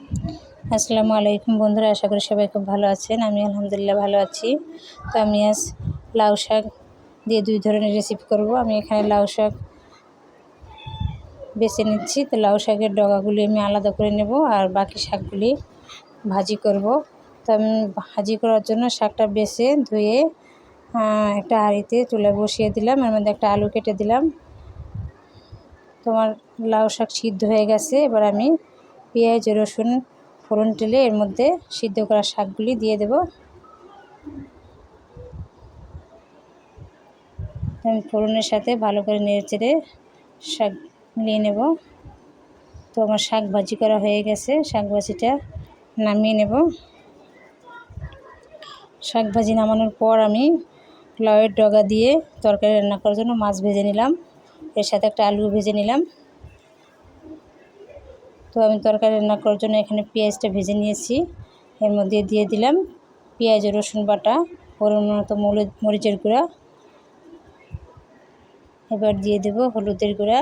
আসসালামু আলাইকুম বন্ধুরা, আশা করি সবাই খুব ভালো আছেন। আমি আলহামদুলিল্লাহ ভালো আছি। তো আমি আজ লাউ শাক দিয়ে 2 ধরনের রেসিপি করব। আমি এখানে লাউ শাক বেছে নিচ্ছি। তো লাউ শাকের ডগাগুলি আমি আলাদা করে নেব আর বাকি শাকগুলি ভাজি করব। তো আমি ভাজি করার জন্য শাকটা বেছে ধুয়ে একটা হাঁড়িতে চুলায় বসিয়ে দিলাম। এর মধ্যে একটা আলু কেটে দিলাম। তোমার লাউ শাক সিদ্ধ হয়ে গেছে। এবার আমি পেঁয়াজ রসুন ফোড়ন টেলে এর মধ্যে সিদ্ধ করা শাকগুলি দিয়ে দেব। আমি ফোড়নের সাথে ভালো করে নেড়েচেড়ে শাক মিলিয়ে নেব। তো আমার শাক ভাজি করা হয়ে গেছে। শাক ভাজিটা নামিয়ে নেব। শাক ভাজি নামানোর পর আমি লাউয়ের ডগা দিয়ে তরকারি রান্না করার জন্য মাছ ভেজে নিলাম। এর সাথে একটা আলু ভেজে নিলাম। তো আমি তরকারি রান্না করার জন্য এখানে পেঁয়াজটা ভেজে নিয়েছি। এর মধ্যে দিয়ে দিলাম পেঁয়াজ রসুন বাটা, পরিমাণ মতো মরিচের গুঁড়া। এবার দিয়ে দেব হলুদের গুঁড়া,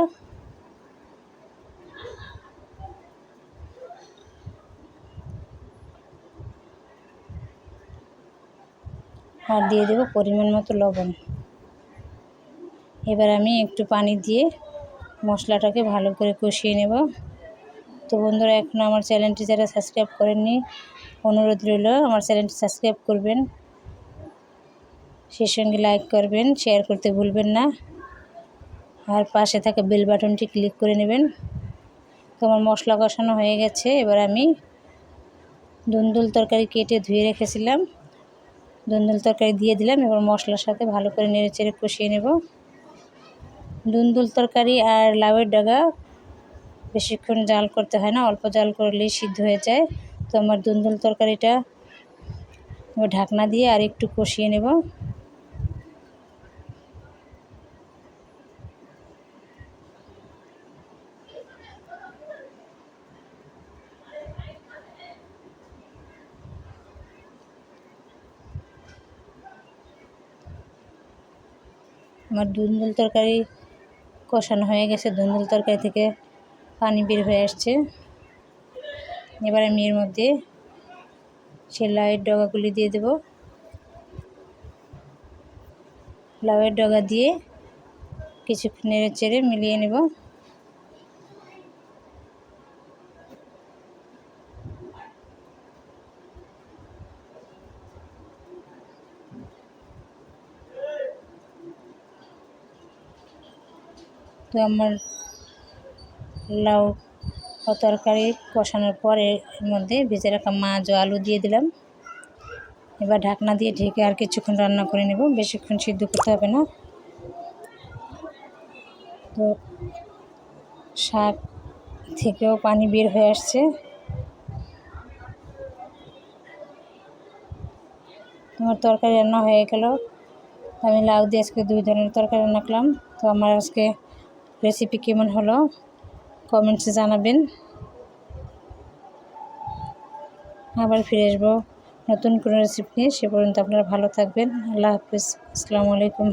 আর দিয়ে দেব পরিমাণ মতো লবণ। এবার আমি একটু পানি দিয়ে মশলাটাকে ভালো করে কষিয়ে নেব। তো বন্ধুরা, এখনও আমার চ্যানেলটি যারা সাবস্ক্রাইব করেননি, অনুরোধ রইল আমার চ্যানেলটি সাবস্ক্রাইব করবেন, সেই সঙ্গে লাইক করবেন, শেয়ার করতে ভুলবেন না, আর পাশে থাকা বেল বাটনটি ক্লিক করে নেবেন। তো আমার মশলা কষানো হয়ে গেছে। এবার আমি ধুন্দুল তরকারি কেটে ধুয়ে রেখেছিলাম, ধুন্দুল তরকারি দিয়ে দিলাম। এবার মশলার সাথে ভালো করে নেড়েচেড়ে কষিয়ে নেব। ধুন্দুল তরকারি আর লাউয়ের ডগা বেশিক্ষণ জাল করতে হয় না, অল্প জাল করলেই সিদ্ধ হয়ে যায়। তো আমার ধুন্দুল তরকারিটা ঢাকনা দিয়ে আর একটু কষিয়ে নেব। আমার ধুন্দুল তরকারি কষানো হয়ে গেছে। ধুন্দুল তরকারি থেকে পানি বের হয়ে আসছে। এবার আমি এর মধ্যে সেই লাউয়ের ডগাগুলি দিয়ে দেব। লাউয়ের ডগা দিয়ে কিছুক্ষণ নেড়েচেড়ে মিলিয়ে নেব। তো আমার লাউ তরকারি কষানোর পরে এর মধ্যে ভেজে রাখা মাছ ও আলু দিয়ে দিলাম। এবার ঢাকনা দিয়ে ঢেকে আর কিছুক্ষণ রান্না করে নেব, বেশিক্ষণ সিদ্ধ করতে হবে না। তো শাক থেকেও পানি বের হয়ে আসছে। আমার তরকারি রান্না হয়ে গেল। আমি লাউ দিয়ে আজকে 2 ধরনের তরকারি রান্না করলাম। তো আমার আজকে রেসিপি কেমন হলো কমেন্টসে জানাবেন। আবার ফিরে আসবো নতুন কোনো রেসিপি নিয়ে। সে পর্যন্ত আপনারা ভালো থাকবেন। আল্লাহ হাফিজ। আসসালামু আলাইকুম।